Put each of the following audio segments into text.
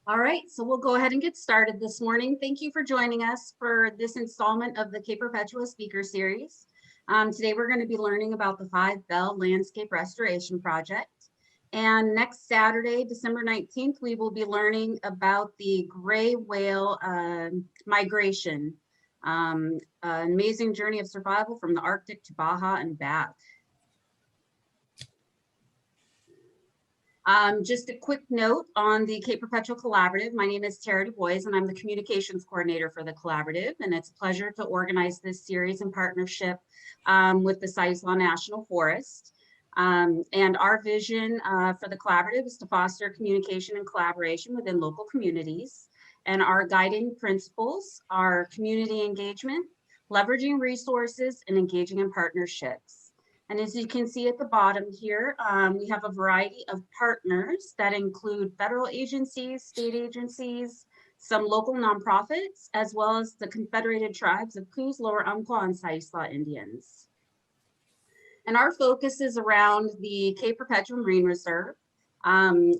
All right, so we'll go ahead and get started this morning. Thank you for joining us for this installment of the Cape Perpetua Speaker Series. Today we're going to be learning about the Fivemile-Bell Landscape Restoration Project. And next Saturday, December 19th, we will be learning about the gray whale migration, an amazing journey of survival from the Arctic to Baja and back. Just a quick note on the Cape Perpetua Collaborative. My name is Tara Du Bois, and I'm the communications coordinator for the collaborative. And it's a pleasure to organize this series in partnership with the Siuslaw National Forest. And our vision for the collaborative is to foster communication and collaboration within local communities. And our guiding principles are community engagement, leveraging resources, and engaging in partnerships. And as you can see at the bottom here, we have a variety of partners that include federal agencies, state agencies, some local nonprofits, as well as the Confederated Tribes of Coos, Lower Umpqua, and Siuslaw Indians. And our focus is around the Cape Perpetua Marine Reserve,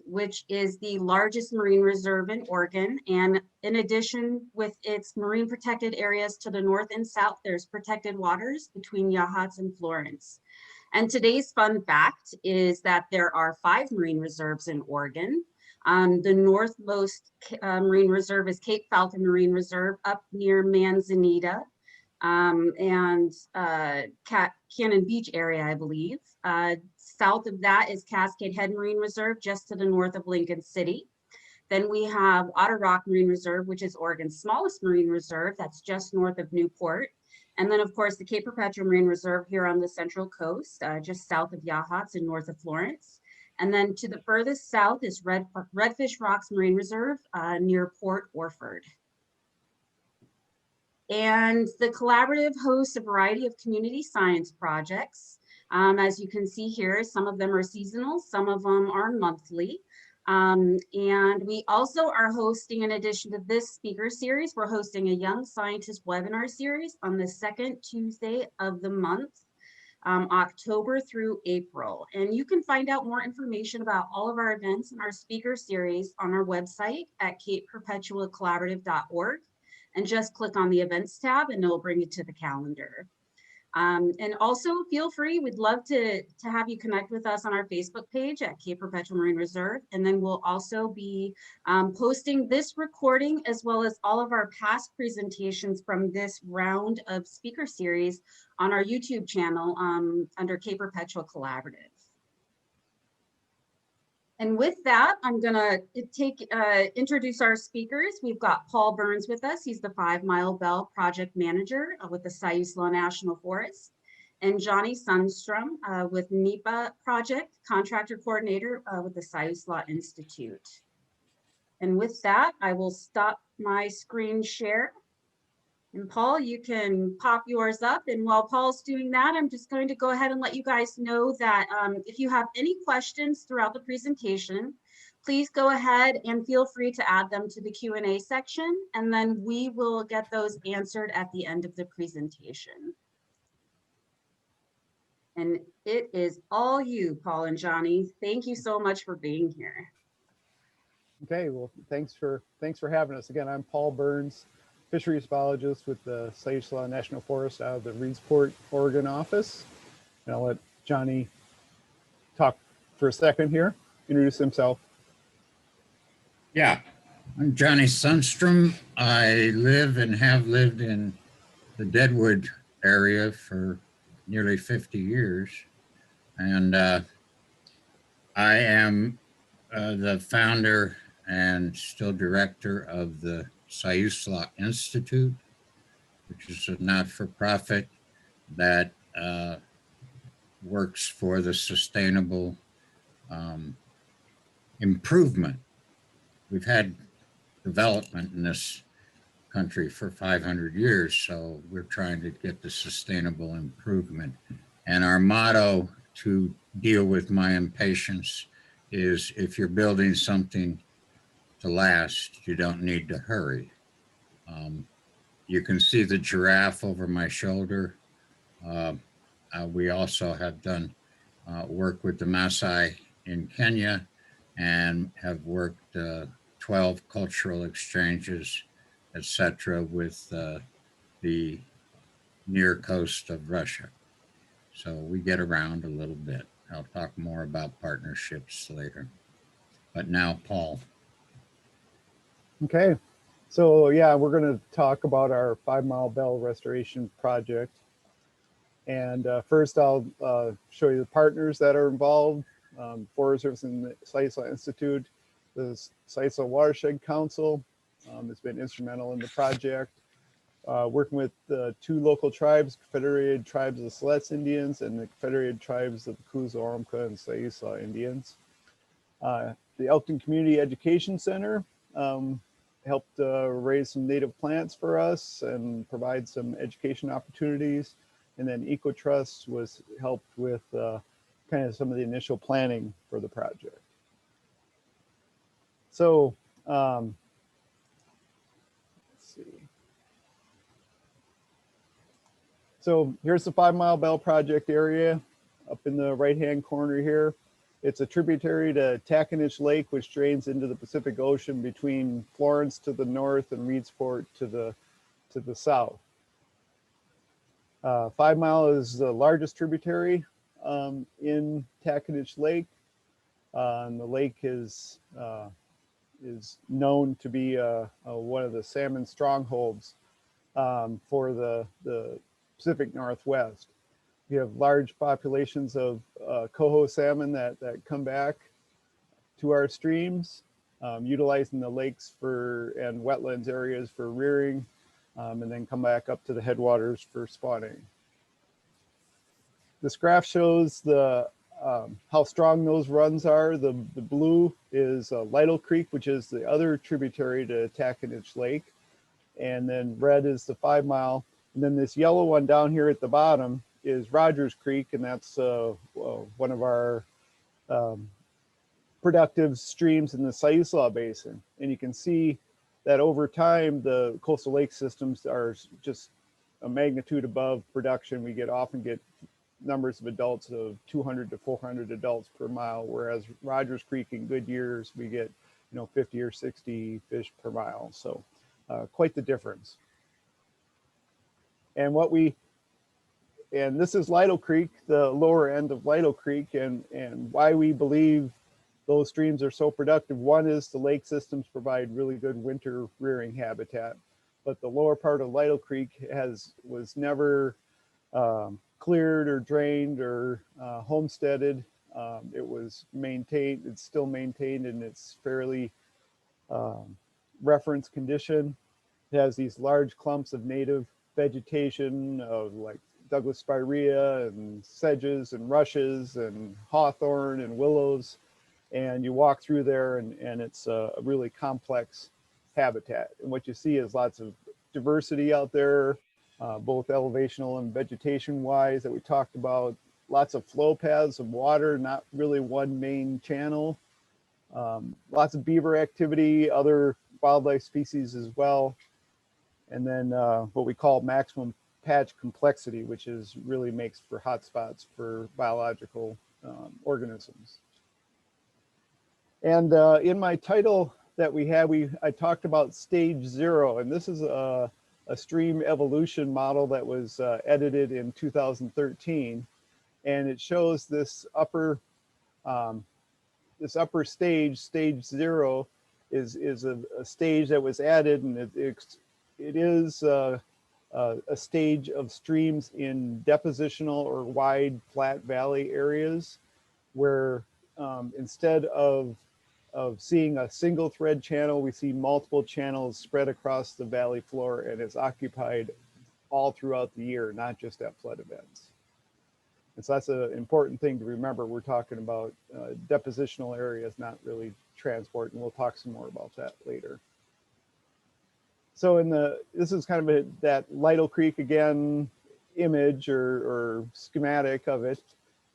which is the largest marine reserve in Oregon. And in addition, with its marine protected areas to the north and south, there's protected waters between Yachats and Florence. And today's fun fact is that there are 5 marine reserves in Oregon. The northmost marine reserve is Cape Falcon Marine Reserve up near Manzanita and Cannon Beach area, I believe. South of that is Cascade Head Marine Reserve, just to the north of Lincoln City. Then we have Otter Rock Marine Reserve, which is Oregon's smallest marine reserve. That's just north of Newport. And then, of course, the Cape Perpetua Marine Reserve here on the Central Coast, just south of Yachats and north of Florence. And then to the furthest south is Redfish Rocks Marine Reserve near Port Orford. And the collaborative hosts a variety of community science projects. As you can see here, some of them are seasonal, some of them are monthly. And we also are hosting, in addition to this speaker series, we're hosting a Young Scientist webinar series on the second Tuesday of the month, October through April. And you can find out more information about all of our events and our speaker series on our website at capeperpetuacollaborative.org. And just click on the events tab and it'll bring you to the calendar. And also feel free, we'd love to have you connect with us on our Facebook page at Cape Perpetua Marine Reserve. And then we'll also be posting this recording as well as all of our past presentations from this round of speaker series on our YouTube channel under Cape Perpetua Collaborative. And with that, I'm gonna introduce our speakers. We've got Paul Burns with us. He's the Fivemile-Bell project manager with the Siuslaw National Forest. And Johnny Sundstrom with NEPA project contractor coordinator with the Siuslaw Institute. And with that, I will stop my screen share. And Paul, you can pop yours up. And while Paul's doing that, I'm just going to go ahead and let you guys know that if you have any questions throughout the presentation, please go ahead and feel free to add them to the Q&A section, and then we will get those answered at the end of the presentation. And it is all you, Paul and Johnny. Thank you so much for being here. Okay, well, thanks for having us. Again, I'm Paul Burns, fisheries biologist with the Siuslaw National Forest out of the Reedsport, Oregon office. And I'll let Johnny talk for a second here, introduce himself. Yeah, I'm Johnny Sundstrom. I live and have lived in the Deadwood area for nearly 50 years. And I am the founder and still director of the Siuslaw Institute, which is a not-for-profit that works for the sustainable improvement. We've had development in this country for 500 years, so we're trying to get the sustainable improvement. And our motto to deal with my impatience is, if you're building something to last, you don't need to hurry. You can see the giraffe over my shoulder. We also have done work with the Maasai in Kenya and have worked 12 cultural exchanges, etc., with the near coast of Russia. So we get around a little bit. I'll talk more about partnerships later. But now, Paul. Okay, so yeah, we're going to talk about our 5-Mile-Bell restoration project. And first, I'll show you the partners that are involved. Forest Service and the Siuslaw Institute, the Siuslaw Watershed Council has been instrumental in the project. Working with the 2 local tribes, Confederated Tribes of the Siuslaw Indians and the Confederated Tribes of the Coos, Lower Umpqua, and Siuslaw Indians. The Elkton Community Education Center helped raise some native plants for us and provide some education opportunities. And then EcoTrust was helped with kind of some of the initial planning for the project. So let's see. So here's the 5-Mile-Bell project area up in the right-hand corner here. It's a tributary to Taconich Lake, which drains into the Pacific Ocean between Florence to the north and Reedsport to the south. 5 Mile is the largest tributary in Taconich Lake. And the lake is known to be one of the salmon strongholds for the Pacific Northwest. We have large populations of coho salmon that come back to our streams, utilizing the lakes and wetlands areas for rearing, and then come back up to the headwaters for spawning. This graph shows how strong those runs are. The blue is Lytle Creek, which is the other tributary to Taconich Lake. And then red is the 5 Mile. And then this yellow one down here at the bottom is Rogers Creek, and that's one of our productive streams in the Siuslaw Basin. And you can see that over time, the coastal lake systems are just a magnitude above production. We often get numbers of adults of 200 to 400 adults per mile, whereas Rogers Creek in good years, we get 50 or 60 fish per mile. So quite the difference. And this is Lytle Creek, the lower end of Lytle Creek, and why we believe those streams are so productive. One is the lake systems provide really good winter rearing habitat, but the lower part of Lytle Creek was never cleared or drained or homesteaded. It was maintained, it's still maintained in its fairly reference condition. It has these large clumps of native vegetation of like Douglas spirea and sedges and rushes and hawthorn and willows. And you walk through there and it's a really complex habitat. And what you see is lots of diversity out there, both elevational and vegetation wise that we talked about. Lots of flow paths of water, not really one main channel. Lots of beaver activity, other wildlife species as well. And then what we call maximum patch complexity, which really makes for hotspots for biological organisms. And in my title that we had, I talked about stage 0, and this is a stream evolution model that was edited in 2013, and it shows this upper stage, stage 0, is a stage that was added, and it is a stage of streams in depositional or wide flat valley areas where instead of seeing a single thread channel, we see multiple channels spread across the valley floor, and it's occupied all throughout the year, not just at flood events. And so that's an important thing to remember. We're talking about depositional areas, not really transport, and we'll talk some more about that later. So this is kind of that Lytle Creek again image or schematic of it.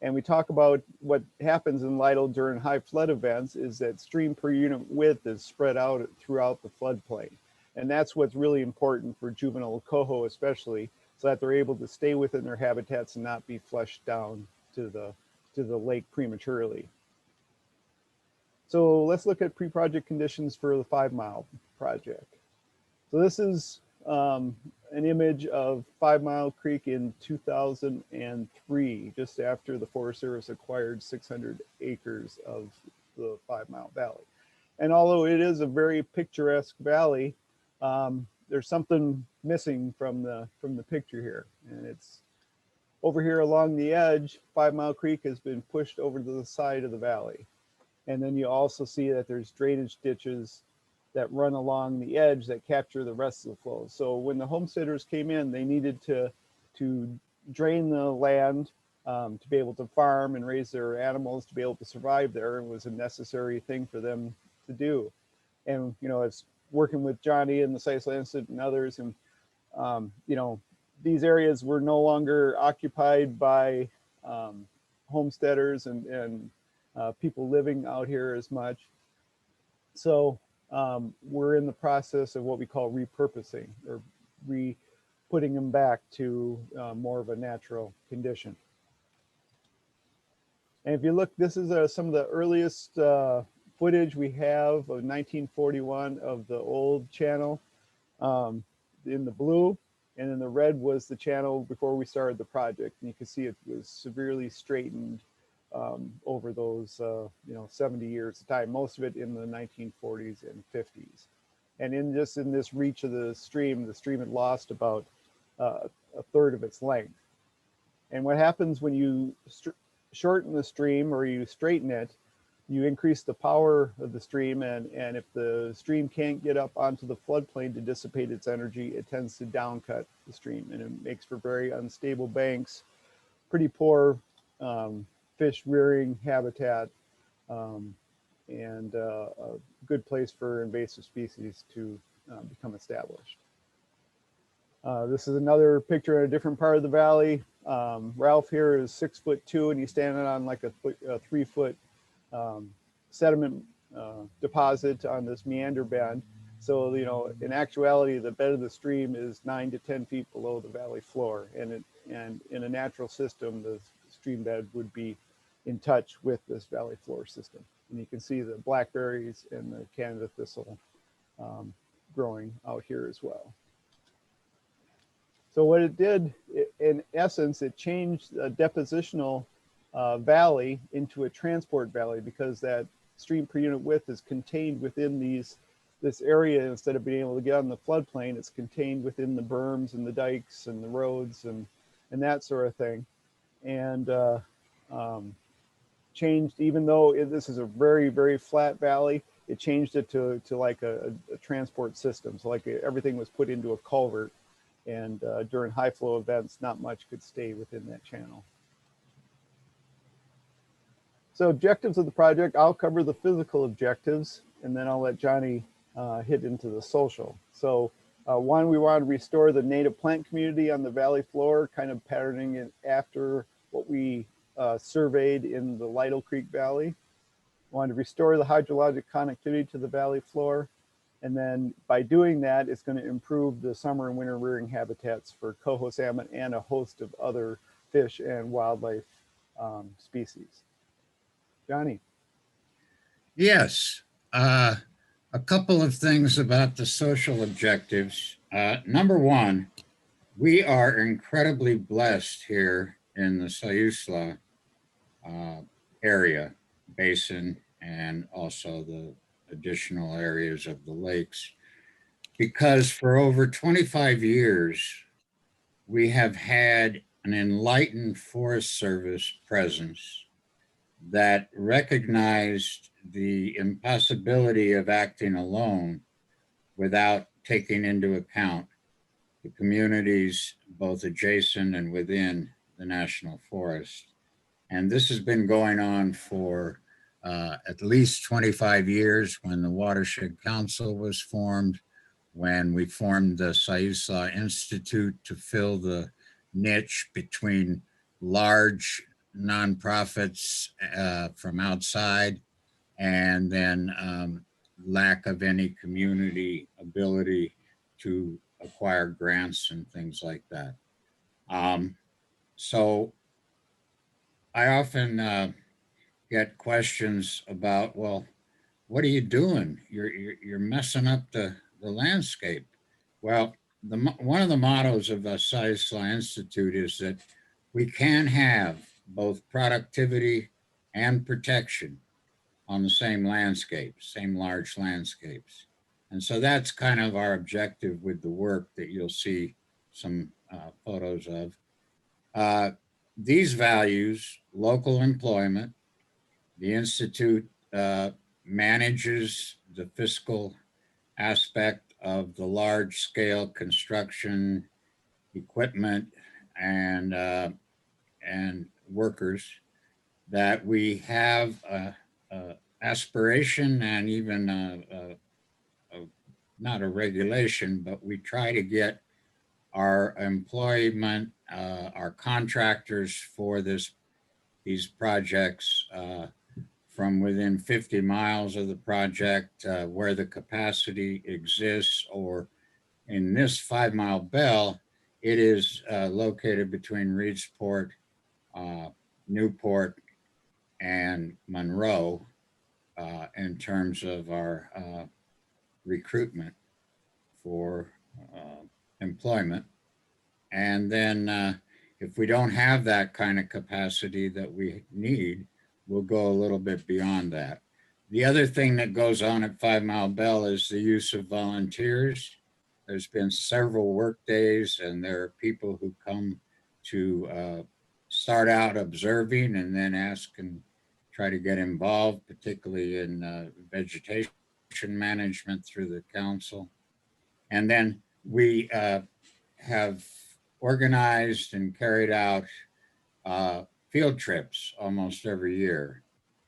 And we talk about what happens in Lytle during high flood events is that stream per unit width is spread out throughout the floodplain. And that's what's really important for juvenile coho especially, so that they're able to stay within their habitats and not be flushed down to the lake prematurely. So let's look at pre-project conditions for the 5 Mile project. So this is an image of 5 Mile Creek in 2003, just after the Forest Service acquired 600 acres of the 5 Mile Valley. And although it is a very picturesque valley, there's something missing from the picture here. And it's over here along the edge. 5 Mile Creek has been pushed over to the side of the valley. And then you also see that there's drainage ditches that run along the edge that capture the rest of the flow. So when the homesteaders came in, they needed to drain the land to be able to farm and raise their animals, to be able to survive there. It was a necessary thing for them to do. And, you know, it's working with Johnny and the Siuslaw Institute and others. And, you know, these areas were no longer occupied by homesteaders and people living out here as much. So we're in the process of what we call repurposing, or putting them back to more of a natural condition. And if you look, this is some of the earliest footage we have of 1941 of the old channel in the blue, and in the red was the channel before we started the project. And you can see it was severely straightened over those, you know, 70 years of time, most of it in the 1940s and 50s. And in this reach of the stream had lost about a third of its length. And what happens when you shorten the stream or you straighten it, you increase the power of the stream, and if the stream can't get up onto the floodplain to dissipate its energy, it tends to downcut the stream, and it makes for very unstable banks, pretty poor fish rearing habitat, and a good place for invasive species to become established. This is another picture in a different part of the valley. Ralph here is 6'2", and he's standing on like a 3-foot sediment deposit on this meander bend. So, you know, in actuality, the bed of the stream is 9 to 10 feet below the valley floor, and in a natural system, the stream bed would be in touch with this valley floor system. And you can see the blackberries and the Canada thistle growing out here as well. So what it did, in essence, it changed a depositional valley into a transport valley, because that stream per unit width is contained within this area. Instead of being able to get on the floodplain, it's contained within the berms and the dikes and the roads and that sort of thing. And changed, even though this is a very, very flat valley, it changed it to like a transport system. So like everything was put into a culvert, and during high flow events, not much could stay within that channel. So objectives of the project, I'll cover the physical objectives, and then I'll let Johnny hit into the social. So one, we want to restore the native plant community on the valley floor, kind of patterning it after what we surveyed in the Lytle Creek Valley. We want to restore the hydrologic connectivity to the valley floor. And then by doing that, it's going to improve the summer and winter rearing habitats for coho salmon and a host of other fish and wildlife species. Johnny. Yes, a couple of things about the social objectives. Number one, we are incredibly blessed here in the Siuslaw area, basin, and also the additional areas of the lakes, because for over 25 years, we have had an enlightened Forest Service presence that recognized the impossibility of acting alone without taking into account the communities both adjacent and within the national forest. And this has been going on for at least 25 years, when the Watershed Council was formed, when we formed the Siuslaw Institute to fill the niche between large nonprofits from outside, and then lack of any community ability to acquire grants and things like that. So I often get questions about, well, what are you doing? You're messing up the landscape. Well, one of the mottos of the Siuslaw Institute is that we can have both productivity and protection on the same landscape, same large landscapes. And so that's kind of our objective with the work that you'll see some photos of. These values, local employment, the Institute manages the fiscal aspect of the large scale construction equipment and workers, that we have aspiration and even not a regulation, but we try to get our employment, our contractors for these projects from within 50 miles of the project where the capacity exists, or in this 5-Mile-Bell, it is located between Reedsport, Newport, and Monroe in terms of our recruitment for employment. And then if we don't have that kind of capacity that we need, we'll go a little bit beyond that. The other thing that goes on at 5-Mile-Bell is the use of volunteers. There's been several work days, and there are people who come to start out observing and then ask and try to get involved, particularly in vegetation management through the council. And then we have organized and carried out field trips almost every year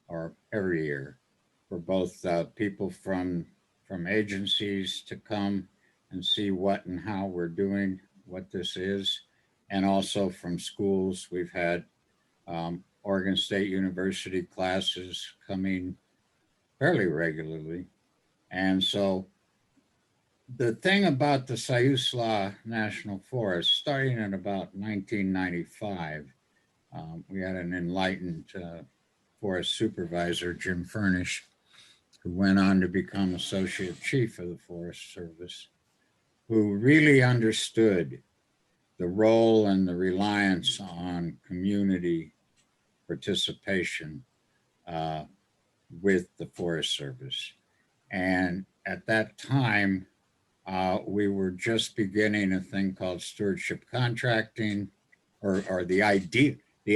for both people from agencies to come and see what and how we're doing, what this is, and also from schools. We've had Oregon State University classes coming fairly regularly. And so the thing about the Siuslaw National Forest, starting in about 1995, we had an enlightened forest supervisor, Jim Furnish, who went on to become Associate Chief of the Forest Service, who really understood the role and the reliance on community participation with the Forest Service. And at that time, we were just beginning a thing called stewardship contracting, or the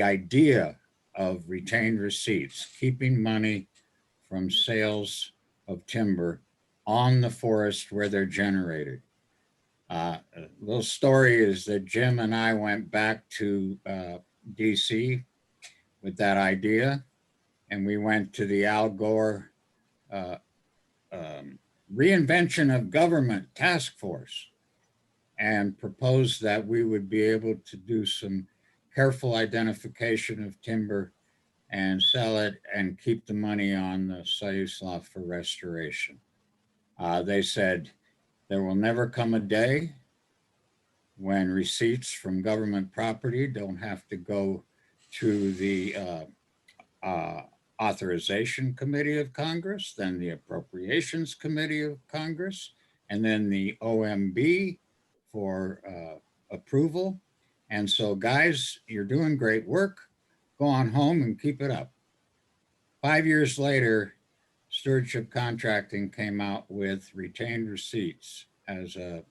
idea of retained receipts, keeping money from sales of timber on the forest where they're generated. A little story is that Jim and I went back to DC with that idea, and we went to the Al Gore Reinvention of Government Task Force and proposed that we would be able to do some careful identification of timber and sell it and keep the money on the Siuslaw for restoration. They said, there will never come a day when receipts from government property don't have to go to the Authorization Committee of Congress, then the Appropriations Committee of Congress, and then the OMB for approval. And so guys, you're doing great work. Go on home and keep it up. 5 years later, stewardship contracting came out with retained receipts as a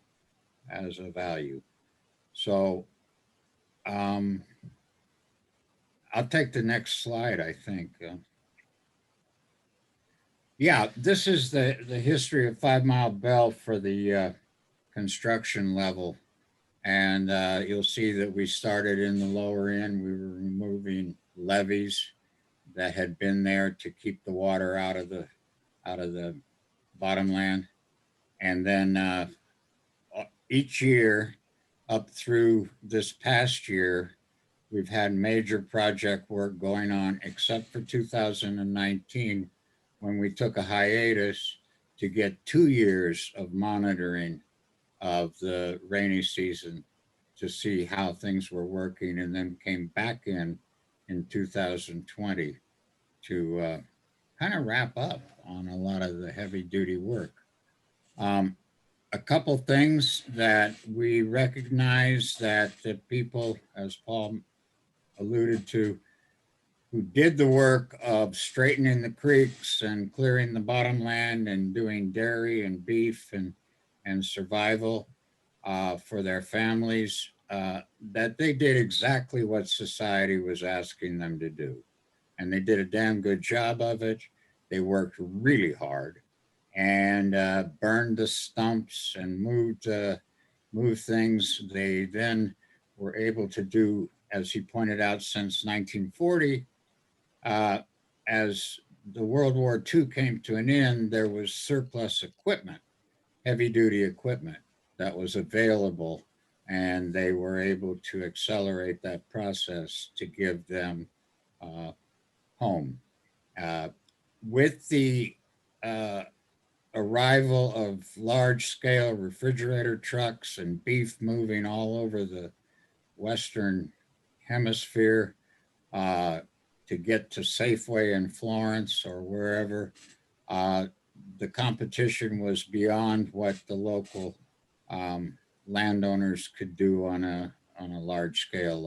value. So I'll take the next slide, I think. Yeah, this is the history of 5-Mile-Bell for the construction level. And you'll see that we started in the lower end. We were removing levees that had been there to keep the water out of the bottomland. And then each year up through this past year, we've had major project work going on, except for 2019, when we took a hiatus to get 2 years of monitoring of the rainy season to see how things were working, and then came back in 2020 to kind of wrap up on a lot of the heavy duty work. A couple things that we recognize that the people, as Paul alluded to, who did the work of straightening the creeks and clearing the bottomland and doing dairy and beef and survival for their families, that they did exactly what society was asking them to do. And they did a damn good job of it. They worked really hard and burned the stumps and moved things. They then were able to do, as he pointed out, since 1940, as the World War II came to an end, there was surplus equipment, heavy duty equipment that was available, and they were able to accelerate that process to give them home. With the arrival of large-scale refrigerator trucks and beef moving all over the Western Hemisphere to get to Safeway in Florence or wherever, the competition was beyond what the local landowners could do on a large scale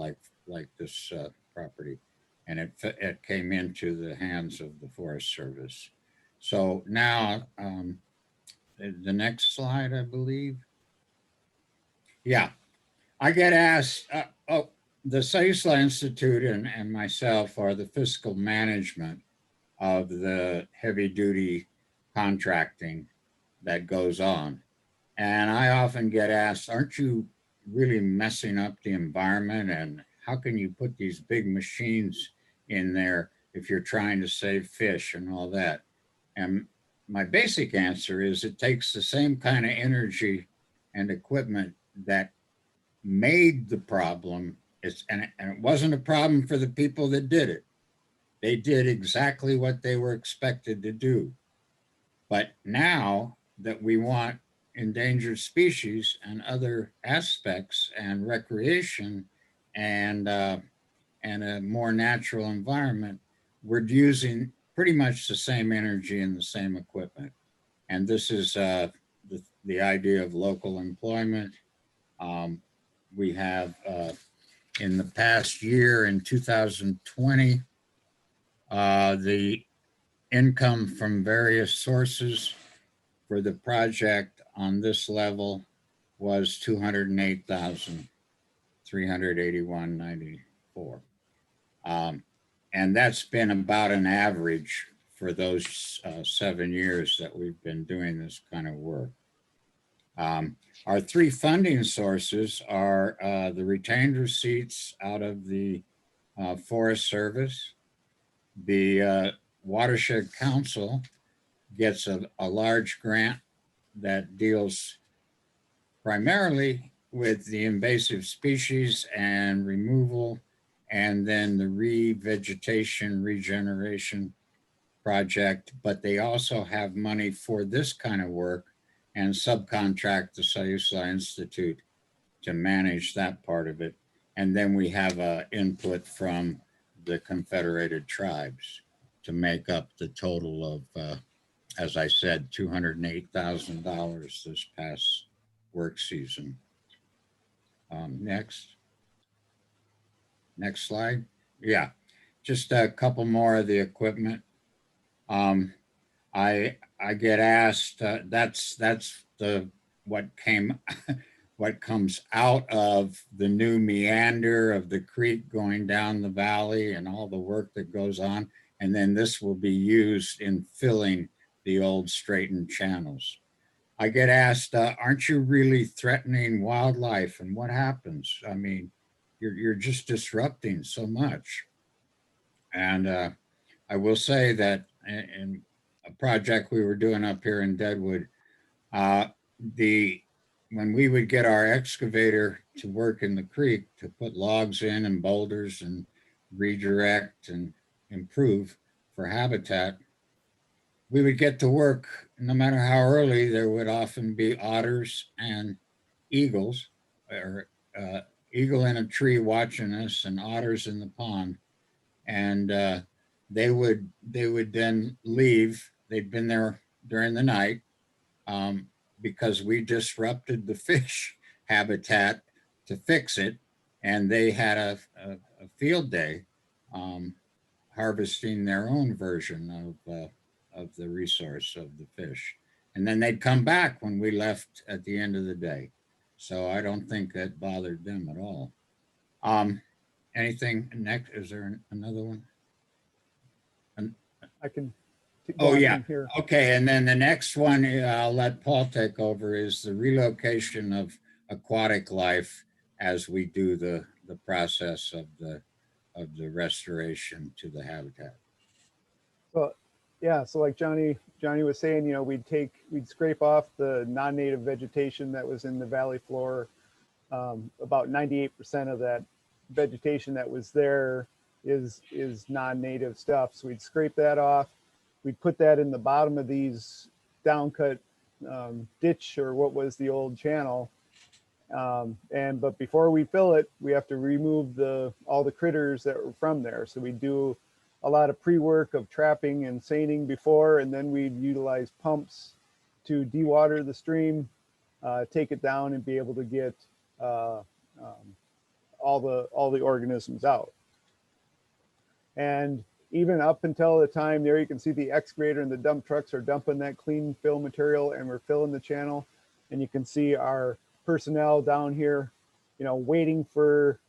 like this property, and it came into the hands of the Forest Service. So now, the next slide, I believe. Yeah, I get asked, the Siuslaw Institute and myself are the fiscal management of the heavy duty contracting that goes on. And I often get asked, aren't you really messing up the environment? And how can you put these big machines in there if you're trying to save fish and all that? And my basic answer is it takes the same kind of energy and equipment that made the problem. And it wasn't a problem for the people that did it. They did exactly what they were expected to do. But now that we want endangered species and other aspects and recreation and a more natural environment, we're using pretty much the same energy and the same equipment. And this is the idea of local employment. We have in the past year, in 2020, the income from various sources for the project on this level was $208,381.94. And that's been about an average for those 7 years that we've been doing this kind of work. Our three funding sources are the retained receipts out of the Forest Service. The Watershed Council gets a large grant that deals primarily with the invasive species and removal, and then the revegetation regeneration project. But they also have money for this kind of work and subcontract the Siuslaw Institute to manage that part of it. And then we have input from the Confederated Tribes to make up the total of, as I said, $208,000 this past work season. Next slide. Yeah, just a couple more of the equipment. I get asked, that's what comes out of the new meander of the creek going down the valley and all the work that goes on. And then this will be used in filling the old straightened channels. I get asked, aren't you really threatening wildlife? And what happens? I mean, you're just disrupting so much. And I will say that in a project we were doing up here in Deadwood, when we would get our excavator to work in the creek to put logs in and boulders and redirect and improve for habitat, we would get to work no matter how early. There would often be otters and eagles, or eagle in a tree watching us and otters in the pond. And they would then leave. They'd been there during the night, because we disrupted the fish habitat to fix it, and they had a field day, harvesting their own version of the resource of the fish. And then they'd come back when we left at the end of the day. So I don't think that bothered them at all. Anything next? Is there another one? I can Oh, go on yeah. from here. Okay, and then the next one, I'll let Paul take over, is the relocation of aquatic life as we do the process of the restoration to the habitat. So yeah, so like Johnny was saying, you know, we'd scrape off the non-native vegetation that was in the valley floor. About 98% of that vegetation that was there is non-native stuff. So we'd scrape that off. We'd put that in the bottom of these downcut ditch, or what was the old channel. But before we fill it, we have to remove all the critters that were from there. So we do a lot of pre-work of trapping and seining before, and then we'd utilize pumps to dewater the stream, take it down, and be able to get all the organisms out. And even up until the time there, you can see the excavator and the dump trucks are dumping that clean fill material, and we're filling the channel. And you can see our personnel down here, you know, waiting for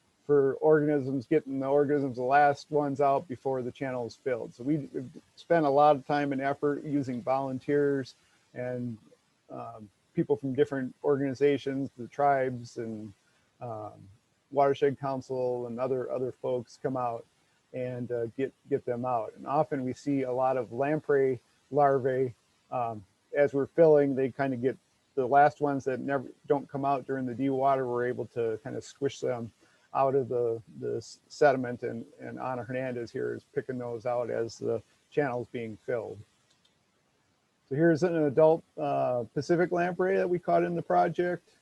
organisms, getting the organisms, the last ones out before the channel is filled. So we spent a lot of time and effort using volunteers and people from different organizations, the tribes and Watershed Council and other folks come out and get them out. And often we see a lot of lamprey larvae. As we're filling, they kind of get the last ones that don't come out during the dewater. We're able to kind of squish them out of the sediment, and Ana Hernandez here is picking those out as the channel is being filled. So here's an adult Pacific lamprey that we caught in the project,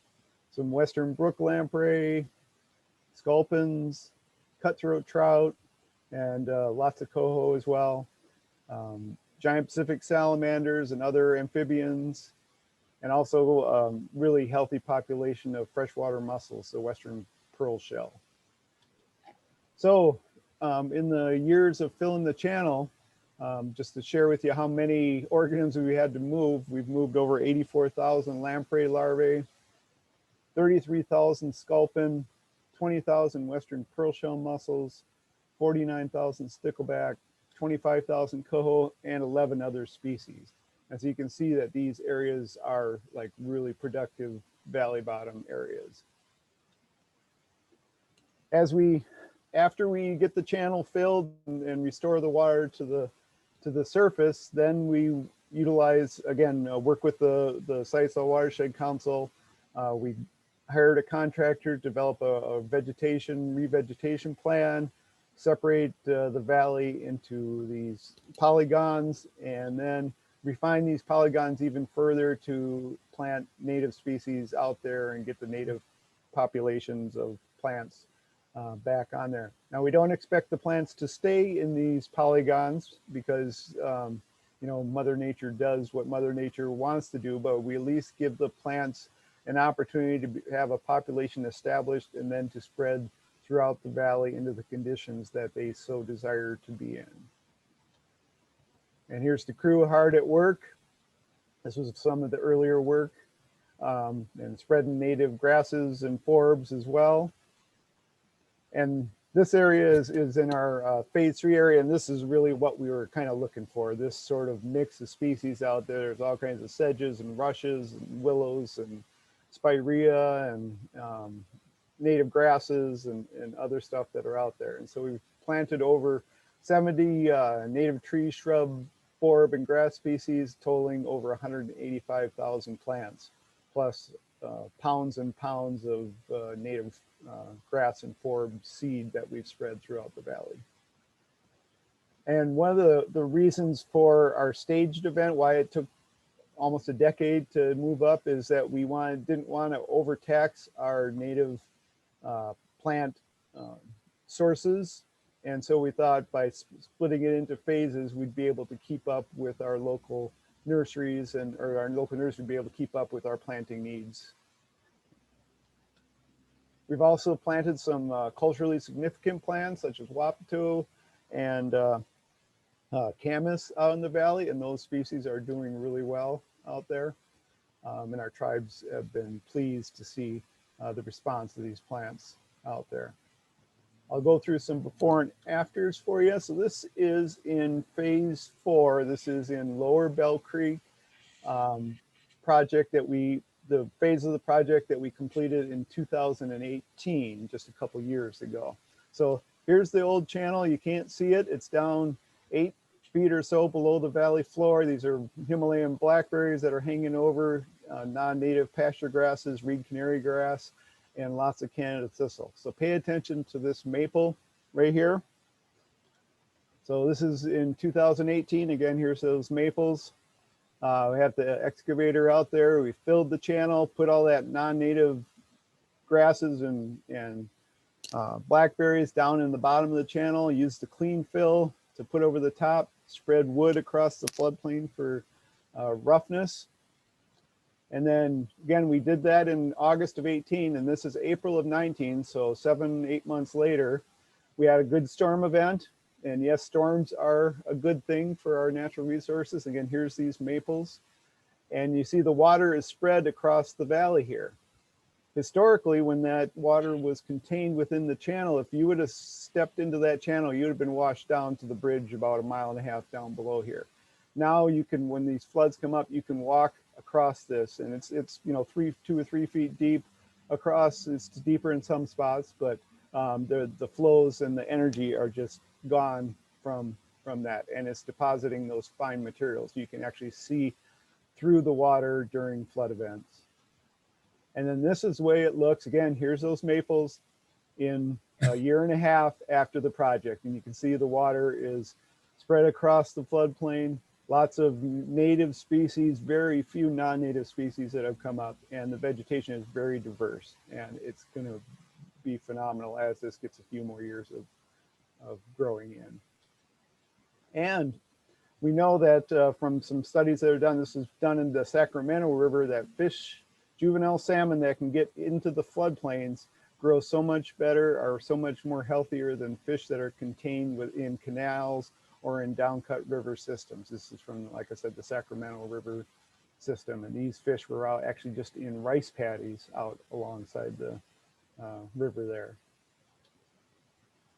some Western brook lamprey, sculpins, cutthroat trout, and lots of coho as well. Giant Pacific salamanders and other amphibians, and also really healthy population of freshwater mussels, the Western pearl shell. So in the years of filling the channel, just to share with you how many organisms we had to move, we've moved over 84,000 lamprey larvae, 33,000 sculpin, 20,000 Western pearl shell mussels, 49,000 stickleback, 25,000 coho, and 11 other species. As you can see that these areas are like really productive valley bottom areas. After we get the channel filled and restore the water to the surface, then we utilize, again, work with the Siuslaw Watershed Council. We hired a contractor to develop a revegetation plan, separate the valley into these polygons, and then refine these polygons even further to plant native species out there and get the native populations of plants back on there. Now, we don't expect the plants to stay in these polygons because you know, Mother Nature does what Mother Nature wants to do, but we at least give the plants an opportunity to have a population established and then to spread throughout the valley into the conditions that they so desire to be in. And here's the crew hard at work. This was some of the earlier work, and spreading native grasses and forbs as well. And this area is in our phase 3 area, and this is really what we were kind of looking for, this sort of mix of species out there. There's all kinds of sedges and rushes and willows and spirea and native grasses and other stuff that are out there. And so we've planted over 70 native tree, shrub, forb, and grass species, totaling over 185,000 plants, plus pounds and pounds of native grass and forb seed that we've spread throughout the valley. And one of the reasons for our staged event, why it took almost a decade to move up, is that we didn't want to overtax our native plant sources And so we thought by splitting it into phases, we'd be able to keep up with our local nurseries or our local nursery would be able to keep up with our planting needs. We've also planted some culturally significant plants such as Wapato and camas out in the valley, and those species are doing really well out there. And our tribes have been pleased to see the response to these plants out there. I'll go through some before and afters for you. So this is in phase 4. This is in Lower Bell Creek project the phase of the project that we completed in 2018, just a couple years ago. So here's the old channel. You can't see it. It's down 8 feet or so below the valley floor. These are Himalayan blackberries that are hanging over, non-native pasture grasses, reed canary grass, and lots of Canada thistle. So pay attention to this maple right here. So this is in 2018. Again, here's those maples. We have the excavator out there. We filled the channel, put all that non-native grasses and blackberries down in the bottom of the channel, used the clean fill to put over the top, spread wood across the floodplain for roughness. And then again, we did that in August of 18, and this is April of 19. So 7-8 months later, we had a good storm event. And yes, storms are a good thing for our natural resources. Again, here's these maples. And you see the water is spread across the valley here. Historically, when that water was contained within the channel, if you would have stepped into that channel, you would have been washed down to the bridge about 1.5 miles down below here. Now you can, when these floods come up, you can walk across this, and it's 2 or 3 feet deep across. It's deeper in some spots, but the flows and the energy are just gone from that, and it's depositing those fine materials. You can actually see through the water during flood events. And then this is the way it looks. Again, here's those maples in 1.5 years after the project, and you can see the water is spread across the floodplain. Lots of native species, very few non-native species that have come up, and the vegetation is very diverse, and it's going to be phenomenal as this gets a few more years of growing in. And we know that from some studies that are done, this is done in the Sacramento River, that fish, juvenile salmon that can get into the floodplains grow so much better, are so much more healthier than fish that are contained within canals or in downcut river systems. This is from, like I said, the Sacramento River system. And these fish were out actually just in rice paddies out alongside the river there.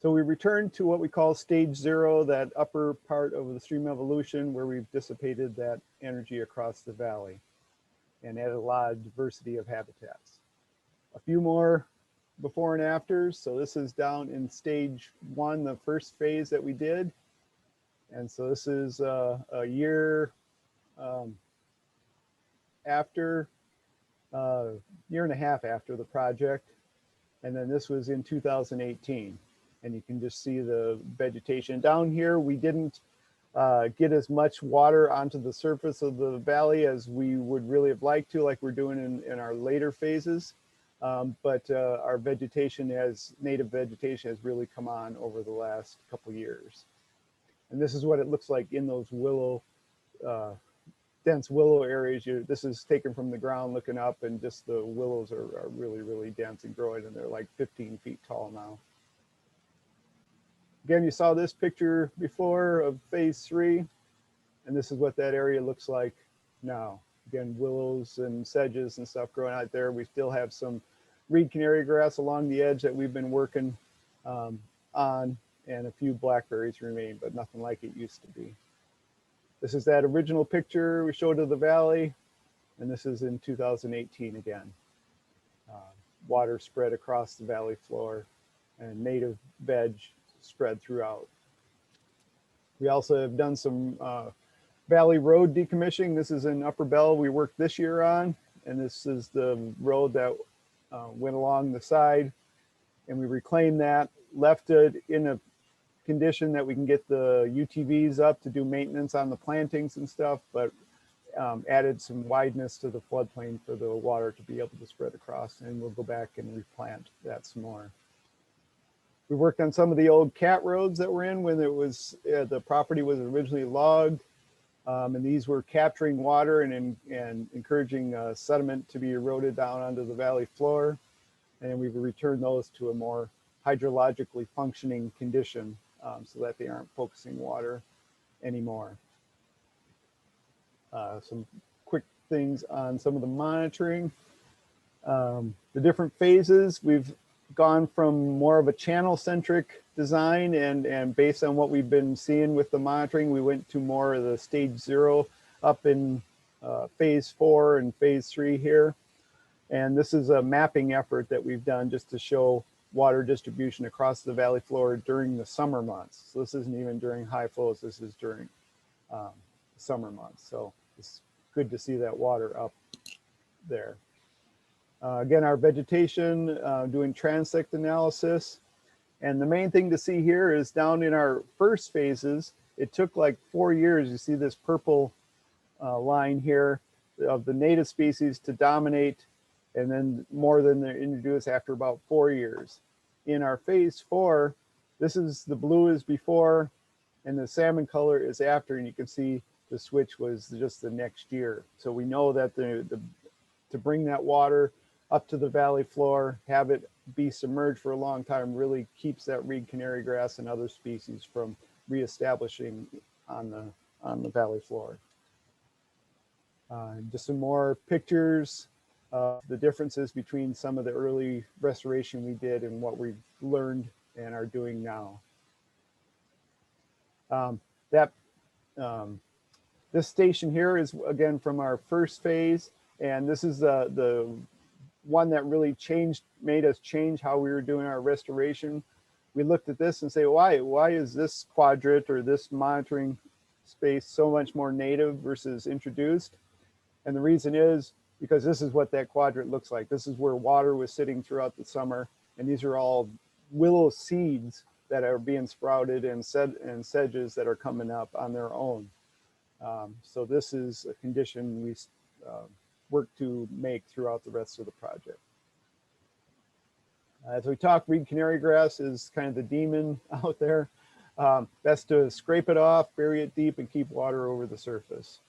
So we returned to what we call stage 0, that upper part of the stream evolution where we've dissipated that energy across the valley and added a lot of diversity of habitats. A few more before and afters. So this is down in stage 1, the first phase that we did. And so this is a year after, 1.5 years after the project. And then this was in 2018. And you can just see the vegetation. Down here, we didn't get as much water onto the surface of the valley as we would really have liked to, like we're doing in our later phases. But our vegetation, native vegetation, has really come on over the last couple years. And this is what it looks like in those willow, dense willow areas. This is taken from the ground looking up, and just the willows are really, really dense and growing, and they're like 15 feet tall now. Again, you saw this picture before of phase 3, and this is what that area looks like now. Again, willows and sedges and stuff growing out there. We still have some reed canary grass along the edge that we've been working on, and a few blackberries remain, but nothing like it used to be. This is that original picture we showed of the valley, and this is in 2018 again. Water spread across the valley floor and native veg spread throughout. We also have done some valley road decommissioning. This is in Upper Bell we worked this year on, and this is the road that went along the side, and we reclaimed that, left it in a condition that we can get the UTVs up to do maintenance on the plantings and stuff, but added some wideness to the floodplain for the water to be able to spread across, and we'll go back and replant that some more. We worked on some of the old cat roads that were in when it was the property was originally logged. And these were capturing water and encouraging sediment to be eroded down onto the valley floor. And we've returned those to a more hydrologically functioning condition so that they aren't focusing water anymore. Some quick things on some of the monitoring. The different phases, we've gone from more of a channel-centric design and based on what we've been seeing with the monitoring, we went to more of the stage 0 up in phase 4 and phase 3 here. And this is a mapping effort that we've done just to show water distribution across the valley floor during the summer months. So this isn't even during high flows, this is during summer months. So it's good to see that water up there. Again, our vegetation, doing transect analysis. And the main thing to see here is down in our first phases, it took like 4 years. You see this purple line here of the native species to dominate, and then more than they're introduced after about 4 years. In our phase 4, this is the blue is before, and the salmon color is after, and you can see the switch was just the next year. So we know that to bring that water up to the valley floor, have it be submerged for a long time really keeps that reed canary grass and other species from reestablishing on the valley floor. Just some more pictures of the differences between some of the early restoration we did and what we've learned and are doing now. This station here is again from our first phase, and this is the one that really made us change how we were doing our restoration. We looked at this and say, why is this quadrant or this monitoring space so much more native versus introduced? And the reason is because this is what that quadrant looks like. This is where water was sitting throughout the summer, and these are all willow seeds that are being sprouted and sedges that are coming up on their own. So this is a condition we work to make throughout the rest of the project. As we talk, reed canary grass is kind of the demon out there. Best to scrape it off, bury it deep, and keep water over the surface.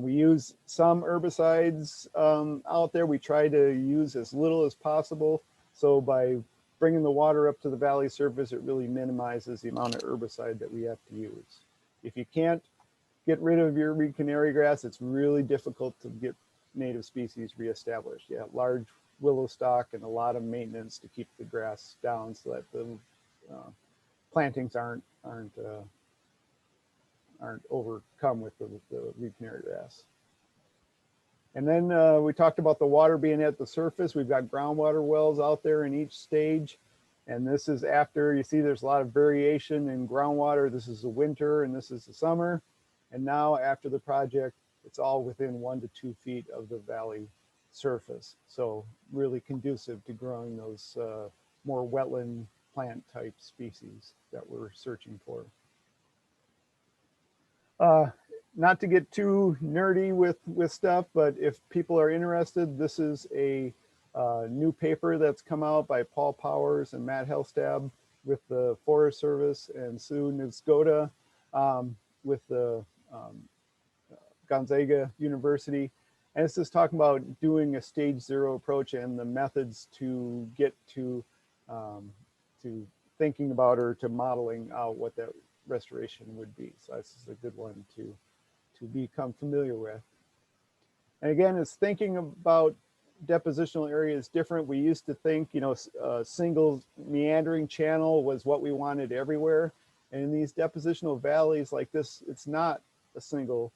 We use some herbicides out there. We try to use as little as possible. So by bringing the water up to the valley surface, it really minimizes the amount of herbicide that we have to use. If you can't get rid of your reed canary grass, it's really difficult to get native species reestablished. You have large willow stock and a lot of maintenance to keep the grass down so that the plantings aren't overcome with the reed canary grass. And then we talked about the water being at the surface. We've got groundwater wells out there in each stage. And this is after, you see there's a lot of variation in groundwater. This is the winter and this is the summer. And now after the project, it's all within 1 to 2 feet of the valley surface. So really conducive to growing those more wetland plant type species that we're searching for. Not to get too nerdy with stuff, but if people are interested, this is a new paper that's come out by Paul Powers and Matt Helstab with the Forest Service and Sue Nizgoda with the Gonzaga University. And it's just talking about doing a stage 0 approach and the methods to get to thinking about or to modeling out what that restoration would be. So this is a good one to become familiar with. And again, it's thinking about depositional areas different. We used to think, a single meandering channel was what we wanted everywhere. And in these depositional valleys like this, it's not a single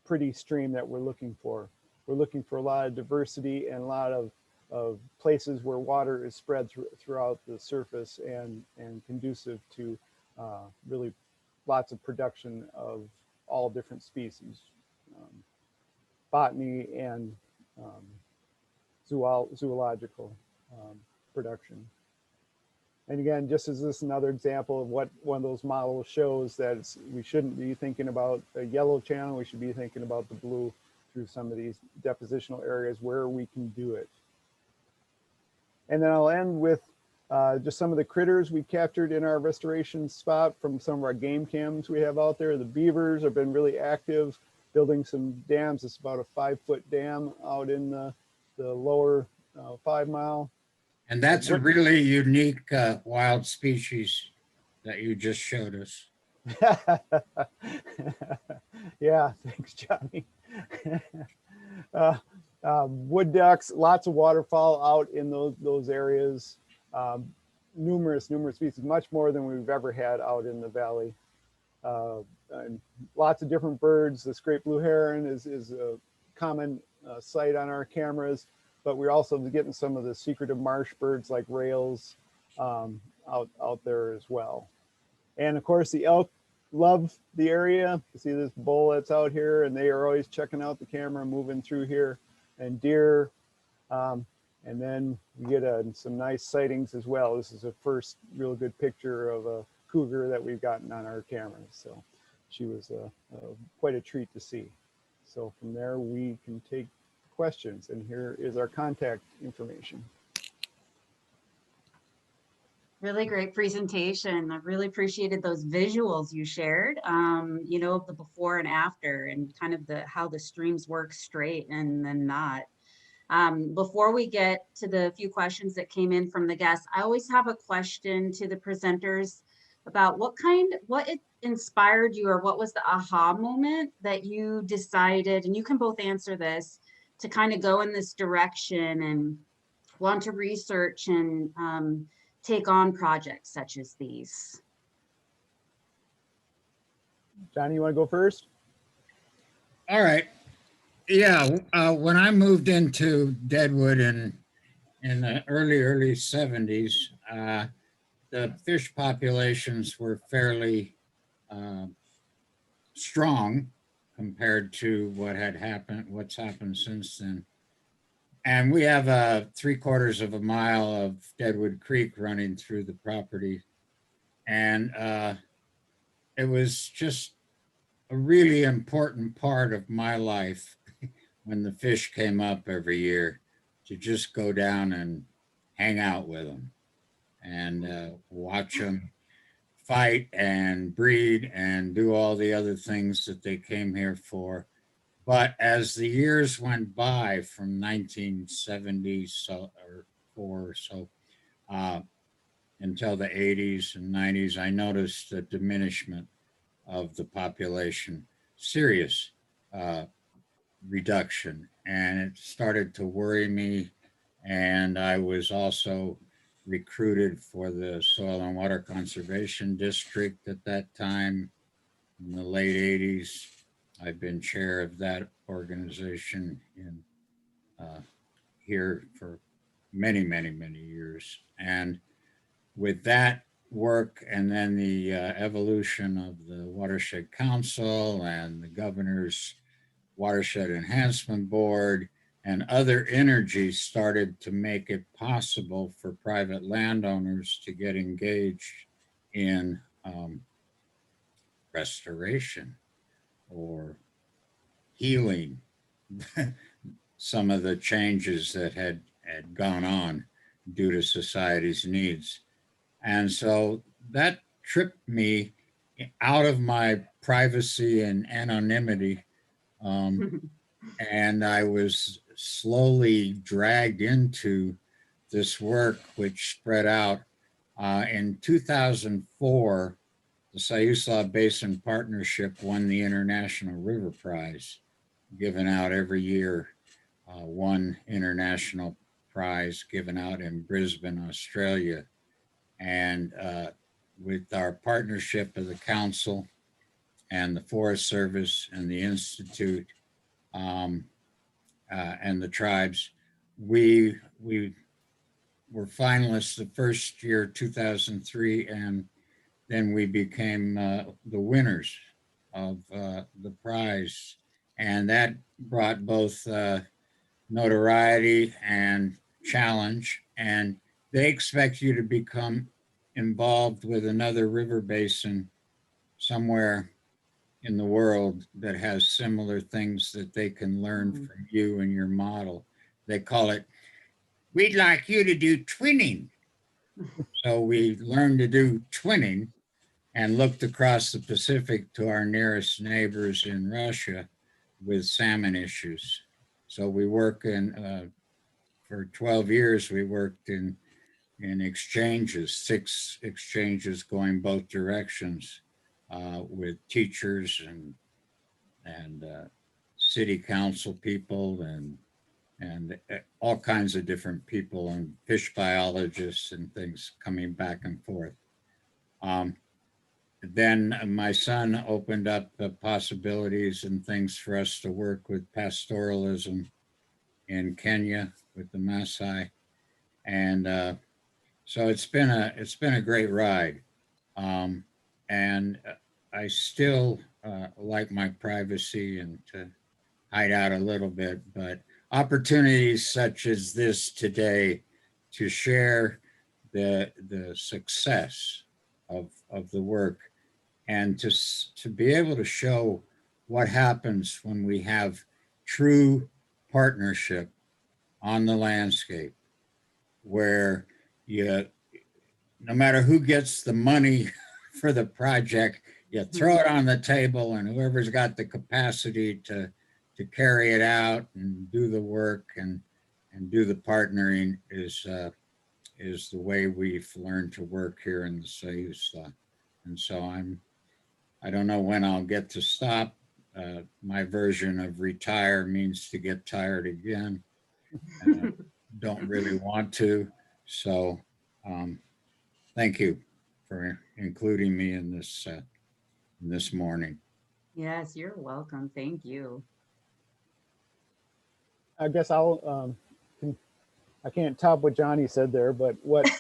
pretty stream that we're looking for. We're looking for a lot of diversity and a lot of places where water is spread throughout the surface and conducive to really lots of production of all different species, botany and zoological production. And again, just as this another example of what one of those models shows, that we shouldn't be thinking about a yellow channel, we should be thinking about the blue through some of these depositional areas where we can do it. And then I'll end with just some of the critters we captured in our restoration spot from some of our game cams we have out there. The beavers have been really active, building some dams. It's about a 5-foot dam out in the lower 5 mile. And that's a really unique wild species that you just showed us. Yeah, thanks, Johnny. Wood ducks, lots of waterfowl out in those areas. Numerous species, much more than we've ever had out in the valley. And lots of different birds. The great blue heron is a common sight on our cameras, but we're also getting some of the secretive marsh birds like rails out there as well. And of course, the elk love the area. You see this bull that's out here, and they are always checking out the camera, moving through here, and deer. And then we get some nice sightings as well. This is the first real good picture of a cougar that we've gotten on our cameras. So she was quite a treat to see. So from there, we can take questions. And here is our contact information. Really great presentation. I really appreciated those visuals you shared, you know, of the before and after, and kind of how the streams work straight and then not. Before we get to the few questions that came in from the guests, I always have a question to the presenters about what it inspired you, or what was the aha moment that you decided, and you can both answer this, to kind of go in this direction and want to research and take on projects such as these. Johnny, you want to go first? All right. Yeah, when I moved into Deadwood in the early 70s, the fish populations were fairly strong compared to what's happened since then. And we have 3/4 of a mile of Deadwood Creek running through the property. And it was just a really important part of my life when the fish came up every year, to just go down and hang out with them and watch them fight and breed and do all the other things that they came here for. But as the years went by, from 1970 or so until the 80s and 90s, I noticed a diminishment of the population, serious reduction, and it started to worry me. And I was also recruited for the Soil and Water Conservation District at that time in the late 80s. I've been chair of that organization in here for many years. And with that work, and then the evolution of the Watershed Council and the governor's Watershed Enhancement Board and other energies started to make it possible for private landowners to get engaged in restoration or healing some of the changes that had gone on due to society's needs. And so that tripped me out of my privacy and anonymity. And I was slowly dragged into this work, which spread out. In 2004, the Siuslaw Basin Partnership won the International River Prize, given out every year. One international prize given out in Brisbane, Australia. And with our partnership of the council and the Forest Service and the Institute and the tribes, we were finalists the first year, 2003, and then we became the winners of the prize. And that brought both notoriety and challenge. And they expect you to become involved with another river basin somewhere in the world that has similar things that they can learn from you and your model. They call it, we'd like you to do twinning. So we learned to do twinning and looked across the Pacific to our nearest neighbors in Russia with salmon issues. So we work in, for 12 years, we worked in exchanges, 6 exchanges going both directions with teachers and city council people and all kinds of different people and fish biologists and things coming back and forth. Then my son opened up the possibilities and things for us to work with pastoralism in Kenya with the Maasai. And so it's been a great ride. And I still like my privacy and to hide out a little bit, but opportunities such as this today to share the success of the work and to be able to show what happens when we have true partnership on the landscape, where no matter who gets the money for the project, you throw it on the table, and whoever's got the capacity to carry it out and do the work and do the partnering is the way we've learned to work here in the Siuslaw. And so I don't know when I'll get to stop. My version of retire means to get tired again. Don't really want to. So thank you for including me in this morning. Yes, you're welcome. Thank you. I guess I can't top what Johnny said there, but what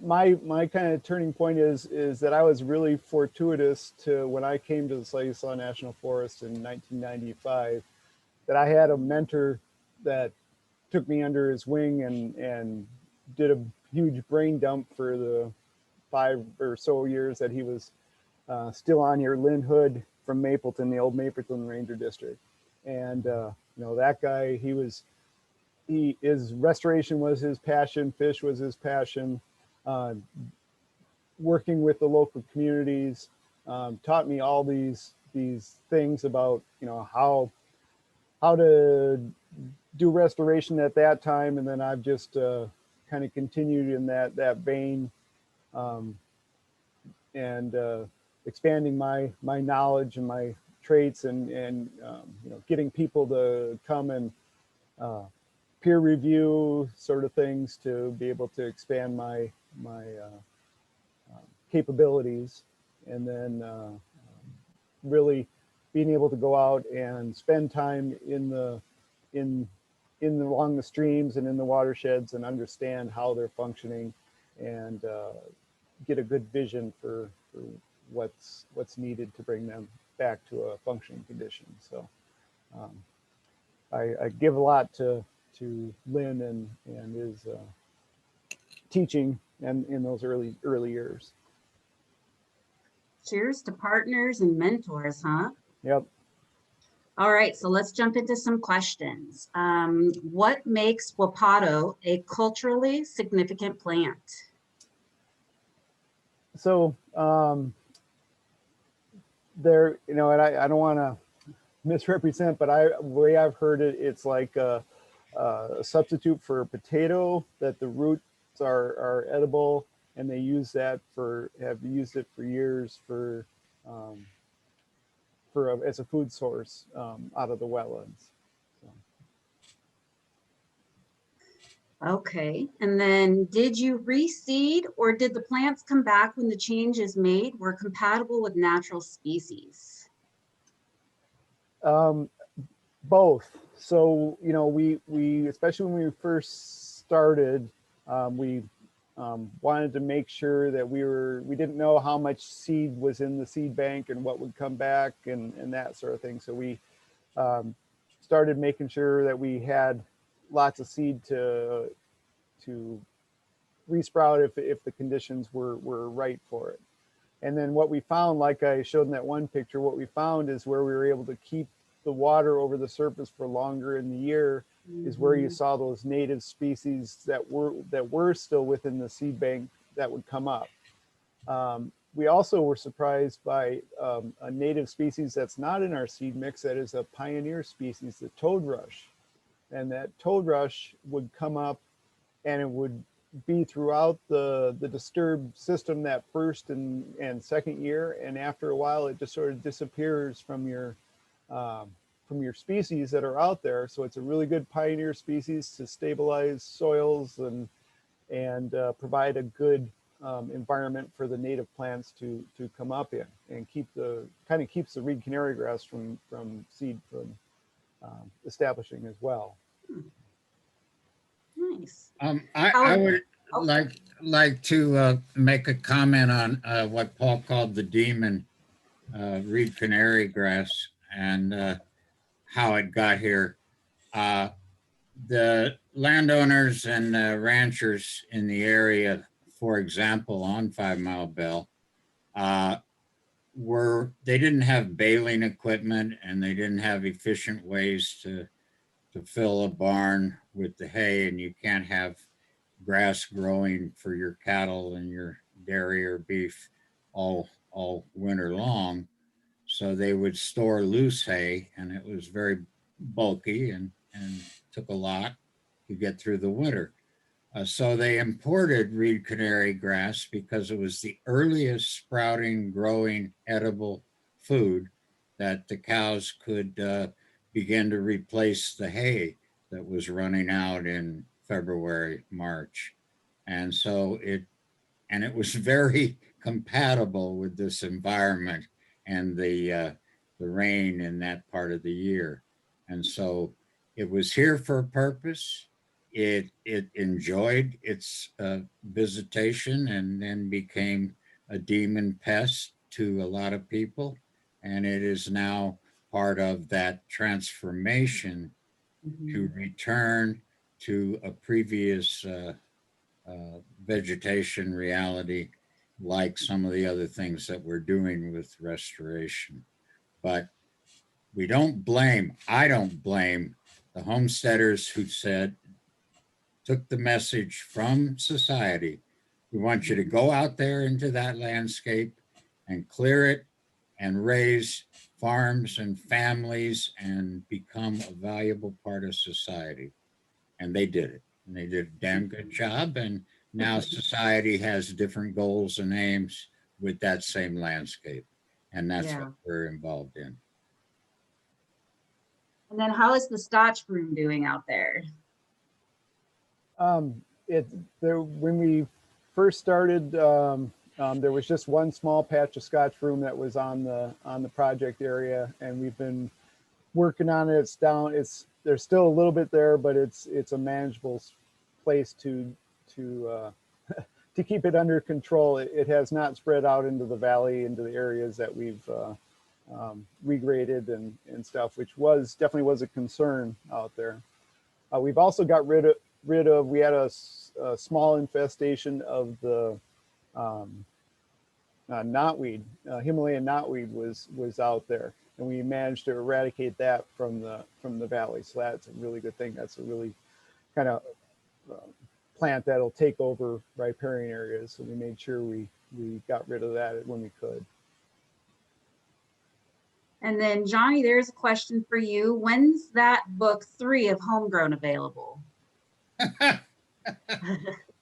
my kind of turning point is that I was really fortuitous to when I came to the Siuslaw National Forest in 1995, that I had a mentor that took me under his wing and did a huge brain dump for the 5 or so years that he was still on here. Lynn Hood from Mapleton, the old Mapleton Ranger District. And that guy, his restoration was his passion, fish was his passion. Working with the local communities taught me all these things about how to do restoration at that time, and then I've just kind of continued in that vein, and expanding my knowledge and my traits, and getting people to come and peer review sort of things to be able to expand my capabilities, and then really being able to go out and spend time along the streams and in the watersheds and understand how they're functioning, and get a good vision for what's needed to bring them back to a functioning condition. So I give a lot to Lynn and his teaching and in those early years. Cheers to partners and mentors, huh? Yep. All right, so let's jump into some questions. What makes Wapato a culturally significant plant? So there, and I don't want to misrepresent, but the way I've heard it, it's like a substitute for a potato, that the roots are edible, and they have used it for years as a food source out of the wetlands. So. Okay, and then did you reseed, or did the plants come back when the changes made were compatible with natural species? Both. So, we especially when we first started, we wanted to make sure that we didn't know how much seed was in the seed bank and what would come back and that sort of thing. So we started making sure that we had lots of seed to resprout if the conditions were right for it. And then what we found, like I showed in that one picture, what we found is where we were able to keep the water over the surface for longer in the year is where you Mhm. saw those native species that were still within the seed bank that would come up. We also were surprised by a native species that's not in our seed mix, that is a pioneer species, the toad rush. And that toad rush would come up and it would be throughout the disturbed system that first and second year. And after a while, it just sort of disappears from your species that are out there. So it's a really good pioneer species to stabilize soils and provide a good environment for the native plants to come up in, and keeps the reed canary grass from seed from establishing as well. Nice. I would Oh, like to make a comment on what Paul called the demon reed canary grass and how it got here. The landowners and ranchers in the area, for example, on Fivemile-Bell, they didn't have baling equipment and they didn't have efficient ways to fill a barn with the hay, and you can't have grass growing for your cattle and your dairy or beef all winter long. So they would store loose hay, and it was very bulky and took a lot to get through the winter. So they imported reed canary grass because it was the earliest sprouting, growing, edible food that the cows could begin to replace the hay that was running out in February, March. And so it was very compatible with this environment and the rain in that part of the year. And so it was here for a purpose. It enjoyed its visitation and then became a demon pest to a lot of people. And it is now part of that transformation to return to a previous vegetation reality, like some of the other things that we're doing with restoration. But I don't blame the homesteaders who took the message from society. We want you to go out there into that landscape and clear it and raise farms and families and become a valuable part of society. And they did it. And they did a damn good job. And now society has different goals and aims with that same landscape. And that's yeah. what we're involved in. And then how is the Scotch broom doing out there? When we first started, there was just one small patch of Scotch broom that was on the project area, and we've been working on it. It's down. There's still a little bit there, but it's a manageable place to keep it under control. It has not spread out into the valley, into the areas that we've regraded and stuff, which definitely was a concern out there. We've also got rid of. We had a small infestation of the knotweed. Himalayan knotweed was out there, and we managed to eradicate that from the valley. So that's a really good thing. That's a really kind of plant that'll take over riparian areas. So we made sure we got rid of that when we could. And then Johnny, there's a question for you. When's that book 3 of Homegrown available?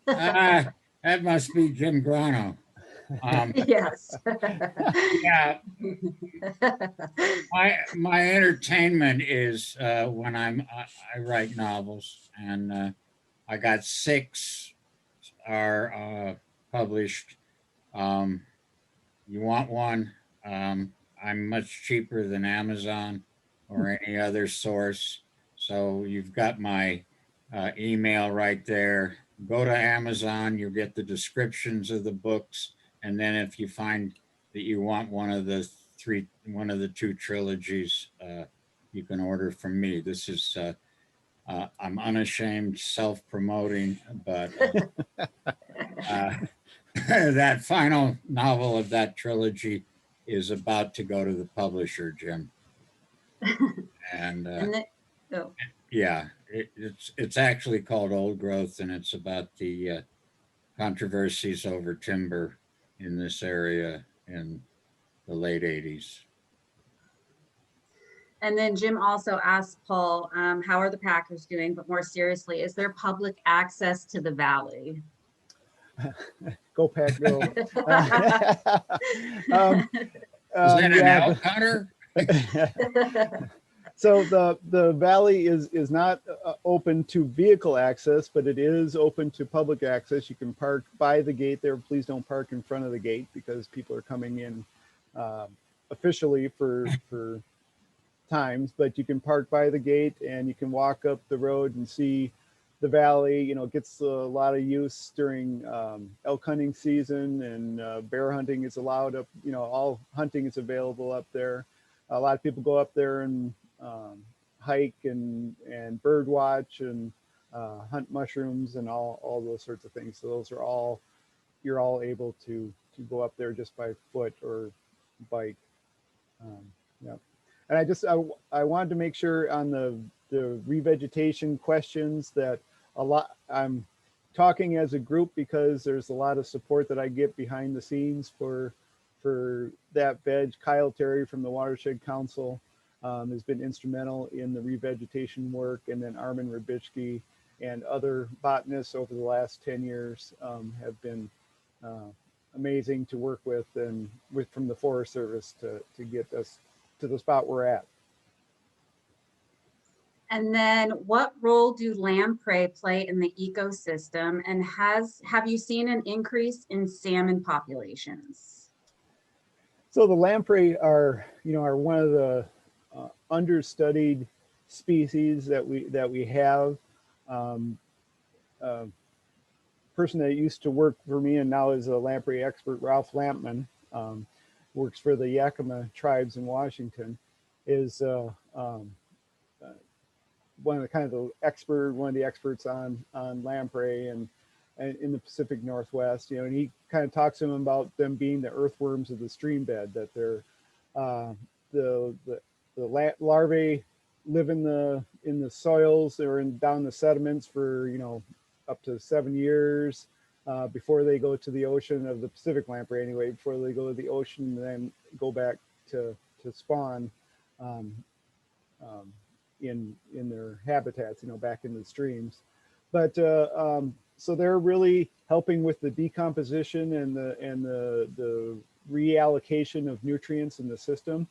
That must be Jim Grano. Yes. Yeah. My entertainment is when I write novels, and I got 6 are published. You want one? I'm much cheaper than Amazon or any other source. So you've got my email right there. Go to Amazon, you'll get the descriptions of the books. And then if you find that you want one of the 2 trilogies, you can order from me. This is, I'm unashamed self-promoting, but that final novel of that trilogy is about to go to the publisher, Jim. And And then, oh, yeah, it's actually called old growth, and it's about the controversies over timber in this area in the late 80s. and then Jim also asked Paul, how are the Packers doing? But more seriously, is there public access to the valley? Go Pack, go. Is that an elk hunter? So the valley is not open to vehicle access, but it is open to public access. You can park by the gate there. Please don't park in front of the gate because people are coming in officially for times, but you can park by the gate and you can walk up the road and see the valley. You know, it gets a lot of use during elk hunting season, and bear hunting is allowed up. You know, all hunting is available up there. A lot of people go up there and hike and bird watch and hunt mushrooms and all those sorts of things. So those are all, you're all able to go up there just by foot or bike. Yeah. And I wanted to make sure on the revegetation questions that I'm talking as a group because there's a lot of support that I get behind the scenes for that veg. Kyle Terry from the Watershed Council has been instrumental in the revegetation work, and then Armin Rybicki and other botanists over the last 10 years have been amazing to work with, and from the Forest Service to get us to the spot we're at. And then what role do lamprey play in the ecosystem? And have you seen an increase in salmon populations? So the lamprey are one of the understudied species that we have. Person that used to work for me and now is a lamprey expert, Ralph Lampman, works for the Yakima tribes in Washington, is one of the experts on lamprey and in the Pacific Northwest. You know, and he kind of talks to them about them being the earthworms of the stream bed, that they're the larvae live in the soils or down the sediments for up to 7 years before they go to the ocean, of the Pacific lamprey anyway, before they go to the ocean and then go back to spawn in their habitats, back in the streams. But so they're really helping with the decomposition and the reallocation of nutrients in the system.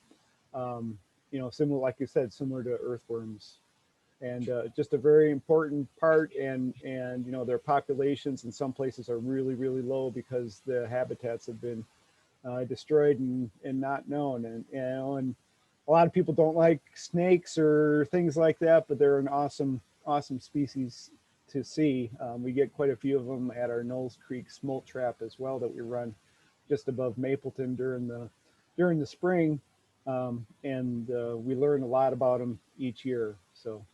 Similar, like you said, similar to earthworms, and just a very important part. And their populations in some places are really, really low because the habitats have been destroyed and not known. And a lot of people don't like snakes or things like that, but they're an awesome species to see. We get quite a few of them at our Knowles Creek smolt trap as well, that we run just above Mapleton during the spring. And we learn a lot about them each year. So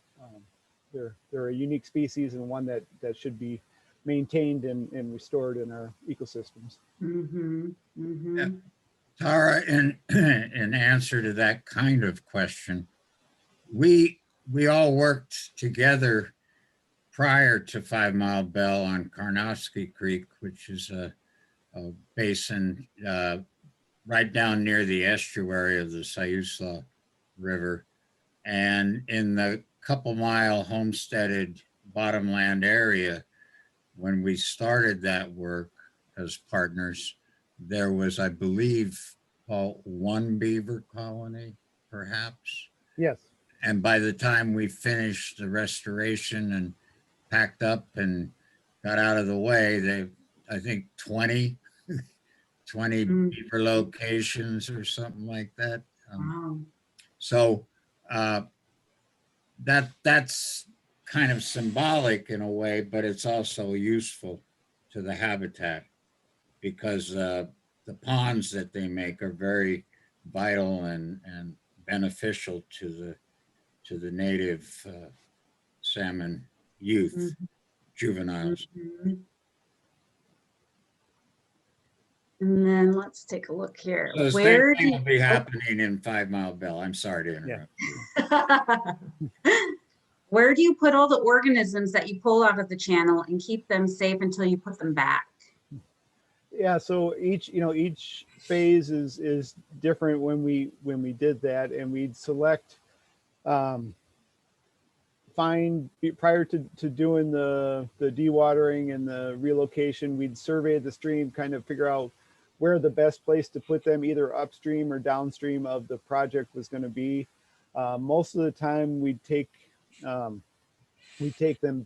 they're a unique species, and one that should be maintained and restored in our ecosystems. Mm-hmm. Mm-hmm. Yeah. Tara, in answer to that kind of question, we all worked together prior to Fivemile-Bell on Karnofsky Creek, which is a basin right down near the estuary of the Siuslaw River. And in the couple-mile homesteaded bottomland area, when we started that work as partners, there was, I believe, Paul, one beaver colony, perhaps. Yes. And by the time we finished the restoration and packed up and got out of the way, I think 20 beaver locations or something like that. Wow. So that's kind of symbolic in a way, but it's also useful to the habitat, because the ponds that they make are very vital and beneficial to the native salmon youth, juveniles. Mm-hmm. And then let's take a look here. So the same Where thing do will be happening in 5-Mile-Bell. I'm sorry to interrupt. where do you put all the organisms that you pull out of the channel and keep them safe until you put them back? Yeah, so each phase is different when we did that, and we'd select prior to doing the dewatering and the relocation, we'd survey the stream, kind of figure out where the best place to put them, either upstream or downstream of the project was going to be. Most of the time we'd take them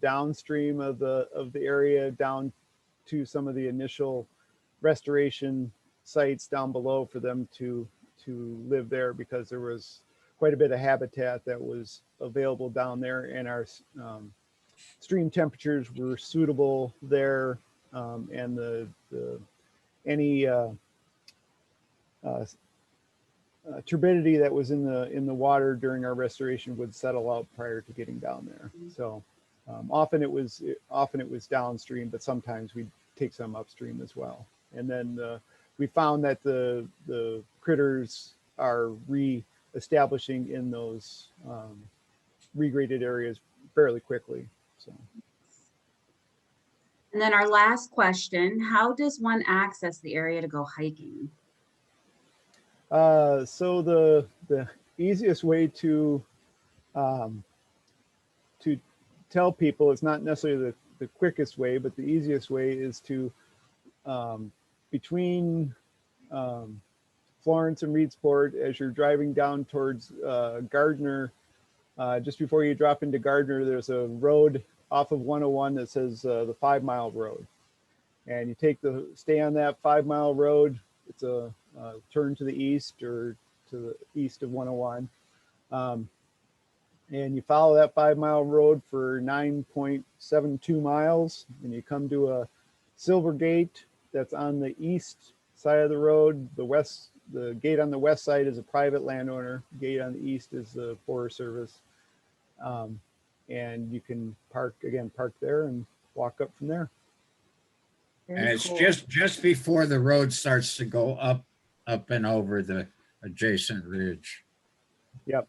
downstream of the area, down to some of the initial restoration sites down below for them to live there, because there was quite a bit of habitat that was available down there, and our stream temperatures were suitable there, and any turbidity that was in the water during our restoration would settle out prior to getting down there. So often it was downstream, but sometimes we'd take some upstream as well. And then we found that the critters are re-establishing in those regraded areas fairly quickly. So. And then our last question, how does one access the area to go hiking? So the easiest way to tell people, it's not necessarily the quickest way, but the easiest way is to between Florence and Reedsport, as you're driving down towards Gardner, just before you drop into Gardner, there's a road off of 101 that says the 5-mile road, and you stay on that 5-mile road. It's a turn to the east or to the east of 101, and you follow that 5-mile road for 9.72 miles, and you come to a silver gate that's on the east side of the road. The gate on the west side is a private landowner. Gate on the east is the Forest Service. And you can park there and walk up from there. Very And it's cool. just before the road starts to go up and over the adjacent ridge. Yep.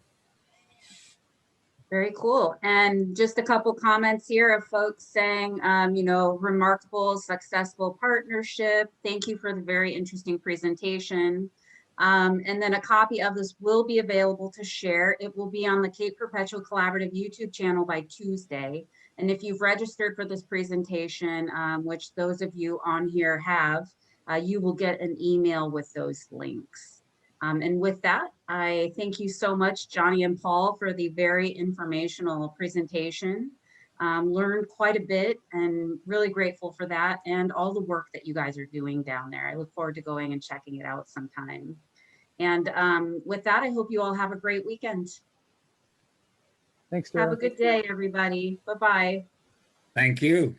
Very cool. And just a couple comments here of folks saying, remarkable, successful partnership. Thank you for the very interesting presentation. And then a copy of this will be available to share. It will be on the Cape Perpetual Collaborative YouTube channel by Tuesday. And if you've registered for this presentation, which those of you on here have, you will get an email with those links. And with that, I thank you so much, Johnny and Paul, for the very informational presentation. Learned quite a bit and really grateful for that and all the work that you guys are doing down there. I look forward to going and checking it out sometime. And with that, I hope you all have a great weekend. Thanks, Tara. Have a good day, everybody. Bye-bye. Thank you.